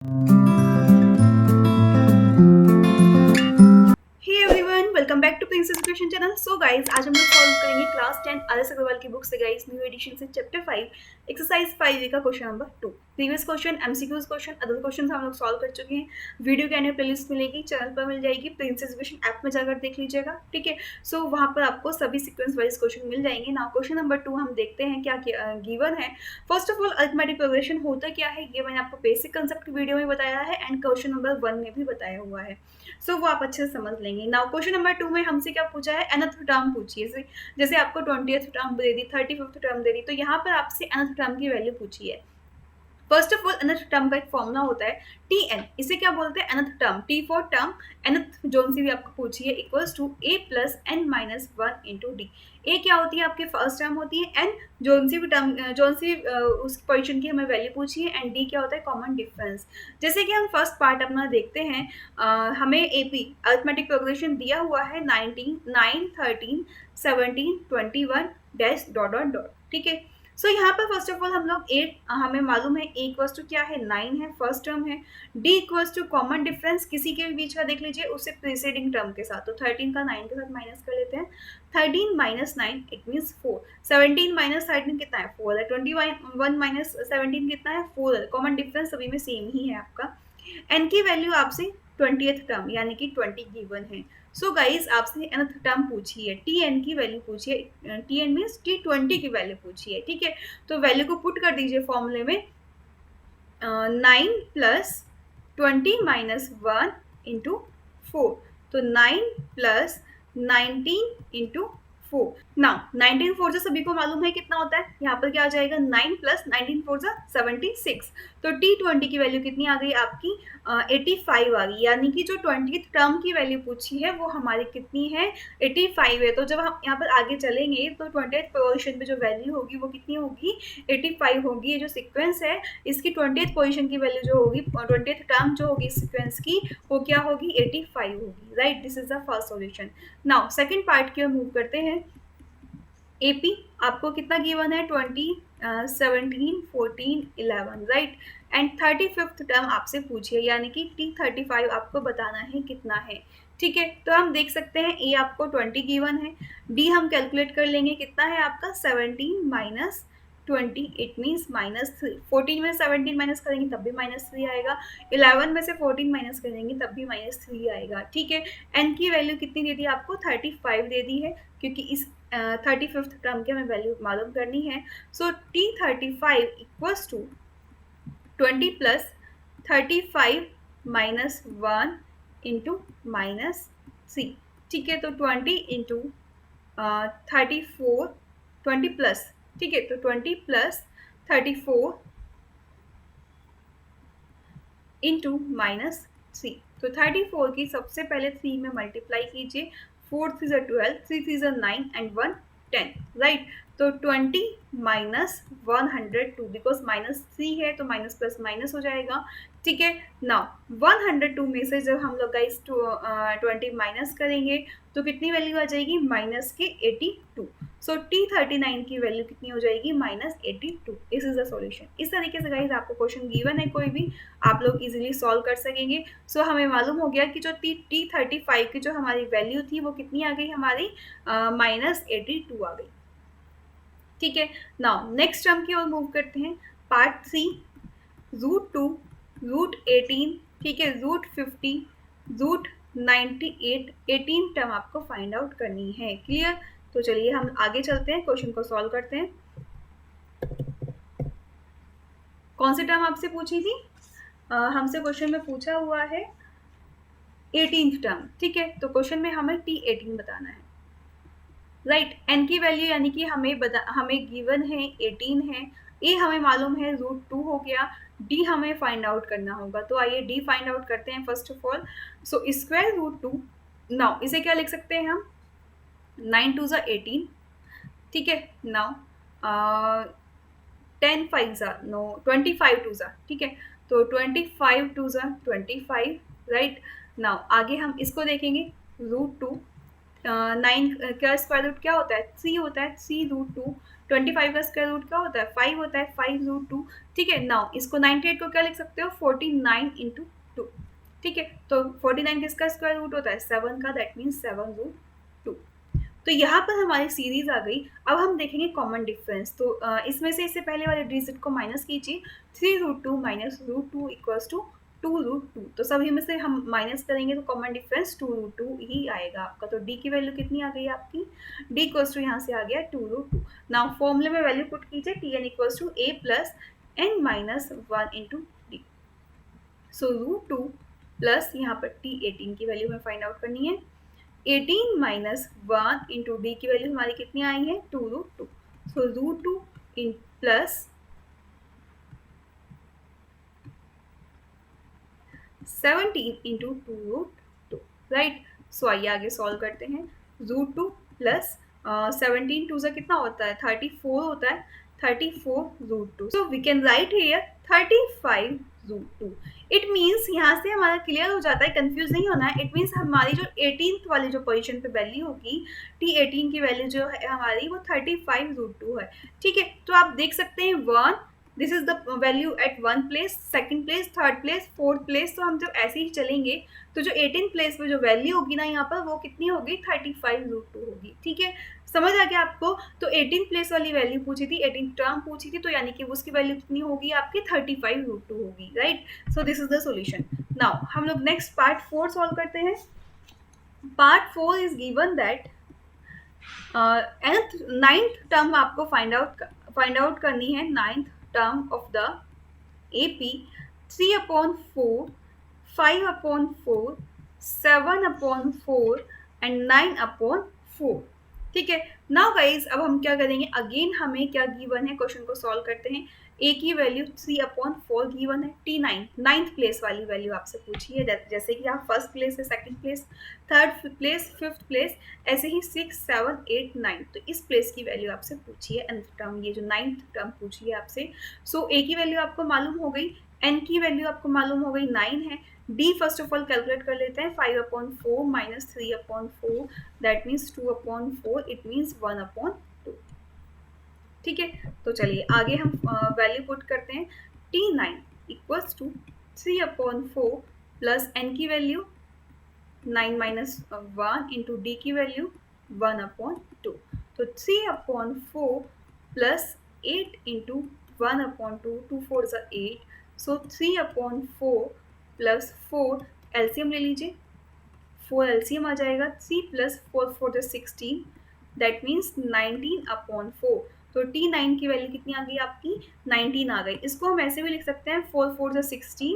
Hey everyone, welcome back to princess education channel. So guys, आज हम लोग solve करेंगे क्लास 10 आदर्श अग्रवाल की बुक से गाइस न्यू एडिशन से चैप्टर 5 एक्सरसाइज 5 का question number 2। Previous question, MCQs question, other question हम लोग सॉल्व कर चुके हैं। वीडियो के आने प्लेलिस्ट मिलेगी, चैनल पर मिल जाएगी, प्रिंसेस एजुकेशन ऐप में जाकर देख लीजिएगा, ठीक है। सो वहाँ पर आपको सभी सीक्वेंस वाइज क्वेश्चन मिल जाएंगे। नाउ क्वेश्चन नंबर 2 हम देखते हैं क्या गिवन है। First of all, arithmetic progression होता क्या है ये मैंने आपको बेसिक कंसेप्ट वीडियो में बताया है एंड क्वेश्चन नंबर 1 में भी बताया हुआ है। सो वो आप अच्छे से समझ लेंगे। नाउ क्वेश्चन नंबर 2 में हमसे क्या पूछा है, nth टर्म पूछिए। जैसे आपको 20th टर्म दे दी, 35th टर्म दे दी, तो यहाँ पर आपसे nth टर्म की वैल्यू पूछी है। First of all, nth term का एक फॉर्मूला होता है tn। इसे क्या बोलते हैं, nth term, t for term, nth जोन सी भी आपको पूछी है, equals to a plus n minus 1 into d. A क्या होती है, आपकी फर्स्ट टर्म होती है, एन जोन सी भी टर्म, जोन सी उस पोजीशन की हमें वैल्यू पूछी है, एंड डी क्या होता है, कॉमन डिफरेंस। जैसे कि हम फर्स्ट पार्ट अपना देखते हैं, हमें एपी अरिथमेटिक प्रोग्रेशन दिया हुआ है 19, 9, 13, 17, 21 डैश डॉट डॉट डॉट, ठीक है। सो यहाँ पर फर्स्ट ऑफ ऑल हम लोग एट, हमें मालूम है ए इक्वल्स टू क्या है, 9 है, फर्स्ट टर्म है। D equals to common difference किसी के भी बीच का देख लीजिए, उससे प्रीसीडिंग टर्म के साथ, तो 13 का 9 के साथ माइनस कर लेते हैं। 13 माइनस 9 इट मीन्स 4। 17 माइनस 13 कितना है, 4 है। 21 माइनस 17 कितना है, 4 है। कॉमन डिफरेंस सभी में सेम ही है आपका। एन की वैल्यू आपसे 20th टर्म यानी कि 20 गिवन है। सो गाइस, आपसे nth टर्म पूछी है, टी एन की वैल्यू पूछी है, टी एन मीन्स T20 की वैल्यू पूछी है, ठीक है। तो वैल्यू को पुट कर दीजिए फॉर्मूले में, 9 प्लस 20 माइनस 1 इंटू 4, तो 9 प्लस 19 इंटू 4। नाउ 19 फोर जो सभी को मालूम है कितना होता है, यहाँ पर क्या आ जाएगा, 9 प्लस 19 फोर जो 76। तो T20 की वैल्यू कितनी आ गई आपकी, 85 आ गई, यानी कि जो 20th टर्म की वैल्यू पूछी है वो हमारी कितनी है, 85 है। तो जब हम यहाँ पर आगे चलेंगे तो 20th पोजीशन पे जो वैल्यू होगी वो कितनी होगी, 85 होगी। ये जो सीक्वेंस है इसकी 20th पोजीशन की वैल्यू जो होगी, 20th टर्म जो होगी सीक्वेंस की, वो क्या होगी, 85 होगी, right. This is the first solution. Now second part की ओर मूव करते हैं। एपी आपको कितना गिवन है, 20, 17, 14, 11, राइट। एंड 35th टर्म आपसे पूछिए, यानी कि T35 आपको बताना है कितना है, ठीक है। तो हम देख सकते हैं ए आपको 20 गिवन है, डी हम कैलकुलेट कर लेंगे, कितना है आपका 17 माइनस 20, इट मीन्स -3। 14 में 17 माइनस करेंगे तब भी -3 आएगा, 11 में से 14 माइनस करेंगे तब भी -3 आएगा, ठीक है। एन की वैल्यू कितनी दे दी आपको, 35 दे दी है, क्योंकि इस 35th टर्म की हमें वैल्यू मालूम करनी है। So T35 equals to 20 plus 35 minus 1 into -3, ठीक है। तो 20 इंटू 34, 20 प्लस, ठीक है, तो 20 प्लस 34 इंटू -3। तो 34 की सबसे पहले 3 में मल्टीप्लाई कीजिए, 4 3 12, 3 3 9 एंड 1 10, राइट। तो 20 माइनस 102, बिकॉज -3 है तो माइनस प्लस माइनस हो जाएगा, ठीक है। नाउ 102 में से जब हम लोग गाइस 20 माइनस करेंगे तो कितनी वैल्यू आ जाएगी, माइनस के 82। सो T39 की वैल्यू कितनी हो जाएगी, -82। This is the solution. इस तरीके से गाइस आपको क्वेश्चन गिवन है कोई भी, आप लोग इजीली सॉल्व कर सकेंगे। सो हमें मालूम हो गया कि जो T35 की जो हमारी वैल्यू थी वो कितनी आ गई हमारी, -82 आ गई, ठीक है। नाउ नेक्स्ट टर्म की ओर मूव करते हैं। पार्ट 3, √2, √18, ठीक है, √50, √98, 18 टर्म आपको फाइंड आउट करनी है, क्लियर। तो चलिए हम आगे चलते हैं, क्वेश्चन को सॉल्व करते हैं। कौन सी टर्म आपसे पूछी थी, हमसे क्वेश्चन में पूछा हुआ है 18th टर्म, ठीक है। तो क्वेश्चन में हमें T18 बताना है, राइट। एन की वैल्यू यानी कि हमें गिवन है 18 है, ए हमें मालूम है √2 हो गया, डी हमें फाइंड आउट करना होगा। तो आइए डी फाइंड आउट करते हैं first of all. So square √2, now इसे क्या लिख सकते हैं हम, 9 2 ज़ा 18, ठीक है। नाउ 10 5 ज़ा नो, 25 2 ज़ा, ठीक है। तो 25 2 ज़ा 25, राइट। नाउ आगे हम इसको देखेंगे, √2, 9 का स्क्वायर रूट क्या होता है, 3 होता है, 3 √2, 25 का स्क्वायर रूट क्या होता है 5 होता है, 5√2। ठीक है, नाउ इसको 98 को क्या लिख सकते हो 49 इंटू 2। ठीक है, तो 49 किसका स्क्वायर रूट होता है 7 का, दैट मीन्स 7√2। तो यहाँ पर हमारी सीरीज आ गई। अब हम देखेंगे कॉमन डिफरेंस। तो इसमें से इससे पहले वाले डिजिट को माइनस कीजिए, 3√2 माइनस √2 इक्वल्स टू 2√2। तो सभी में से हम माइनस करेंगे तो कॉमन डिफरेंस 2√2 ही आएगा आपका। तो डी की वैल्यू कितनी आ गई आपकी, डी इक्वल्स टू यहाँ से आ गया 2√2। नाउ फॉर्मूले में वैल्यू पुट कीजिए, T N equals to A plus N minus 1 into D. So √2 plus यहाँ पर टी 18 की वैल्यू हमें फाइंड आउट करनी है। 18 माइनस 1 इंटू डी की वैल्यू हमारी कितनी आई है 2√2। सो √2 इन प्लस 17 इंटू 2√2, राइट। सो आइए आगे सॉल्व करते हैं। √2 प्लस 17 टू से कितना होता है 34 होता है, 34√2। So we can write here 35√2। It means यहाँ से हमारा क्लियर हो जाता है, कंफ्यूज नहीं होना है। इट मीन्स हमारी जो 18th वाली जो पोजीशन पे वैल्यू होगी, T18 की वैल्यू जो है हमारी वो 35√2 है। ठीक है, तो आप देख सकते हैं 1, this is the value at 1 place, second place, third place, fourth place. तो हम जब ऐसे ही चलेंगे तो जो 18 प्लेस पे जो वैल्यू होगी ना यहाँ पर वो कितनी होगी 35√2 होगी। ठीक है, समझ आ गया आपको। तो 18 प्लेस वाली वैल्यू पूछी थी, 18 टर्म पूछी थी, तो यानी कि उसकी वैल्यू कितनी होगी आपकी 35√2 होगी, right. So this is the solution. Now हम लोग नेक्स्ट पार्ट 4 सॉल्व करते हैं। Part 4 is given that ninth term आपको फाइंड आउट करनी है। Ninth term of the AP 3/4, 5/4, 7/4 and 9/4। ठीक है, नाउ गाइज अब हम क्या करेंगे, अगेन हमें क्या गिवन है, क्वेश्चन को सॉल्व करते हैं। ए की वैल्यू 3/4 गिवन है, T9 नाइन्थ प्लेस वाली वैल्यू आपसे पूछी है। जैसे कि आप फर्स्ट प्लेस है, second place, third place, fifth place, ऐसे ही 6, 7, 8, 9। तो इस प्लेस की वैल्यू आपसे पूछी है, nth टर्म, ये जो नाइन्थ टर्म पूछी है आपसे। सो ए की वैल्यू आपको मालूम हो गई, एन की वैल्यू आपको मालूम हो गई 9 है। D first of all calculate कर लेते हैं, 5/4 minus 3/4, that means 2/4, it means 1/2। ठीक है, तो चलिए आगे हम वैल्यू पुट करते हैं। T9 equals to 3/4 plus N की वैल्यू 9 माइनस 1 इंटू डी की वैल्यू 1/2। तो 3/4 प्लस 8 इंटू 1/2, 2 4 ज़ा 8। सो 3/4 प्लस 4, एलसीएम ले लीजिए, 4 एलसीएम आ जाएगा, 3 प्लस 4 4 ज़ा 16, दैट मीन्स 19/4। तो T9 की वैल्यू कितनी आ गई आपकी 19 आ गई। इसको हम ऐसे भी लिख सकते हैं 4 4 ज़ा 16,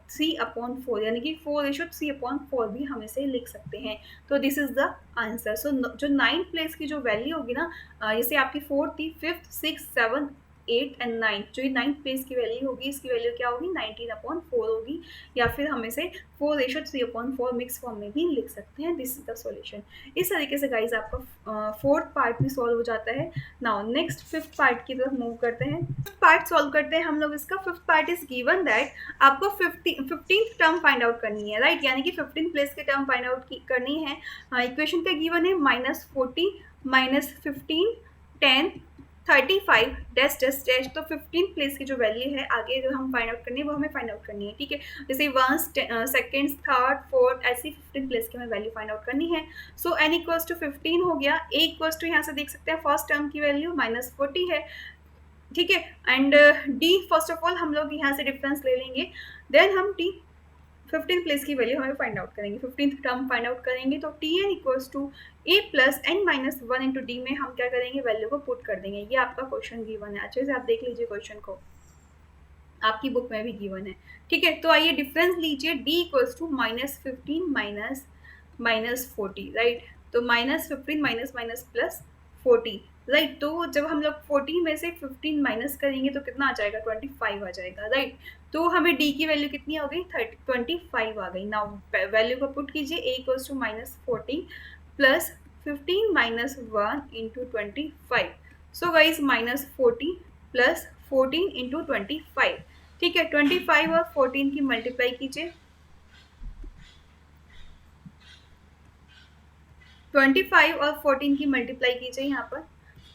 3/4, यानी कि 4:3/4 भी हम इसे लिख सकते हैं। तो दिस इज द आंसर। सो जो 9th प्लेस की जो वैल्यू होगी ना, जैसे आपकी 4 थी, 5th, 6, 7, 8 एंड 9, जो ये 9th प्लेस की वैल्यू होगी, इसकी वैल्यू क्या होगी 19/4 होगी, या फिर हम इसे 4:3/4 मिक्स फॉर्म में भी लिख सकते हैं। This is the solution. इस तरीके से गाइज आपका फोर्थ पार्ट भी सॉल्व हो जाता है। नाउ नेक्स्ट फिफ्थ पार्ट की तरफ मूव करते हैं। फिफ्थ पार्ट सॉल्व करते हैं हम लोग इसका। Fifth part is given that आपको 15th टर्म फाइंड आउट करनी है, राइट, यानी कि 15th प्लेस के टर्म फाइंड आउट करनी है। इक्वेशन क्या गिवन है, -40 -15 10 35 डैश डैश डैश। तो 15th प्लेस की जो वैल्यू है आगे जो हम फाइंड आउट करनी है वो हमें फाइंड आउट करनी है। ठीक है, जैसे 1, 2, 3, 4 ऐसी 15th प्लेस की हमें वैल्यू फाइंड आउट करनी है। सो n इक्वल्स टू 15 हो गया, a इक्वल्स टू यहाँ से देख सकते हैं फर्स्ट टर्म की वैल्यू -40 है। ठीक है, and D first of all हम लोग यहाँ से डिफरेंस ले लेंगे, देन हम टी 15th प्लेस की वैल्यू हमें फाइंड आउट करेंगे, 15th टर्म फाइंड आउट करेंगे। तो T N equals to A plus N minus 1 into D में हम क्या करेंगे, वैल्यू को पुट कर देंगे। ये आपका क्वेश्चन गिवन है, अच्छे से आप देख लीजिए क्वेश्चन को, आपकी बुक में भी गिवन है। ठीक है, तो आइए डिफरेंस लीजिए, D equals to -15 minus 40, right. तो -15 माइनस प्लस 40, राइट। तो जब हम लोग 40 में से 15 माइनस करेंगे तो कितना आ जाएगा 25 आ जाएगा, राइट। तो हमें डी की वैल्यू कितनी आ गई 25 आ गई। नाउ वैल्यू को पुट कीजिए, a equals to -40 plus 15 minus 1 into 25। So guys -40 plus 14 into 25। ठीक है, 25 और 14 की मल्टीप्लाई कीजिए, 25 और 14 की मल्टीप्लाई कीजिए यहाँ पर,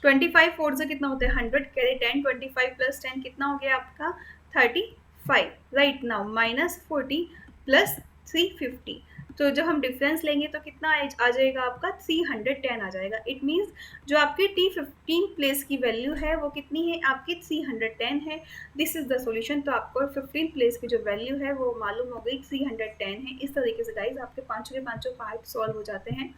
25 फोर से कितना होता है 100, कैरी 10, 25 प्लस 10 कितना हो गया आपका 35, राइट। नाउ माइनस 40 प्लस 350, तो जब हम डिफरेंस लेंगे तो कितना आ जाएगा आपका 310 आ जाएगा। इट मीन्स जो आपकी T15 प्लेस की वैल्यू है वो कितनी है आपकी 310 है। This is the solution. तो आपको 15 प्लेस की जो वैल्यू है वो मालूम हो गई 310 है। इस तरीके से गाइज आपके पांचों के पांचों पार्ट सॉल्व हो जाते हैं।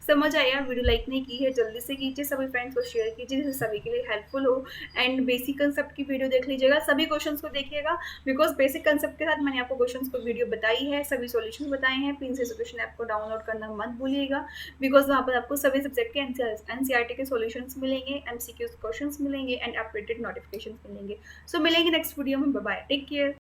समझ आया? वीडियो लाइक नहीं की है जल्दी से कीजिए, सभी फ्रेंड्स को शेयर कीजिए जिससे सभी के लिए हेल्पफुल हो। एंड बेसिक कंसेप्ट की वीडियो देख लीजिएगा, सभी क्वेश्चंस को देखिएगा, बिकॉज बेसिक कंसेप्ट के साथ मैंने आपको क्वेश्चंस को वीडियो बताई है, सभी सॉल्यूशंस बताए हैं। प्रिंस एजुकेशन ऐप को डाउनलोड करना मत भूलिएगा, बिकॉज वहाँ पर आपको सभी सब्जेक्ट के एनसीईआरटी के सॉल्यूशंस मिलेंगे, एमसीक्यू क्वेश्चंस मिलेंगे एंड अपडेटेड नोटिफिकेशंस मिलेंगे। सो मिलेंगे नेक्स्ट वीडियो में। Bye bye, take care.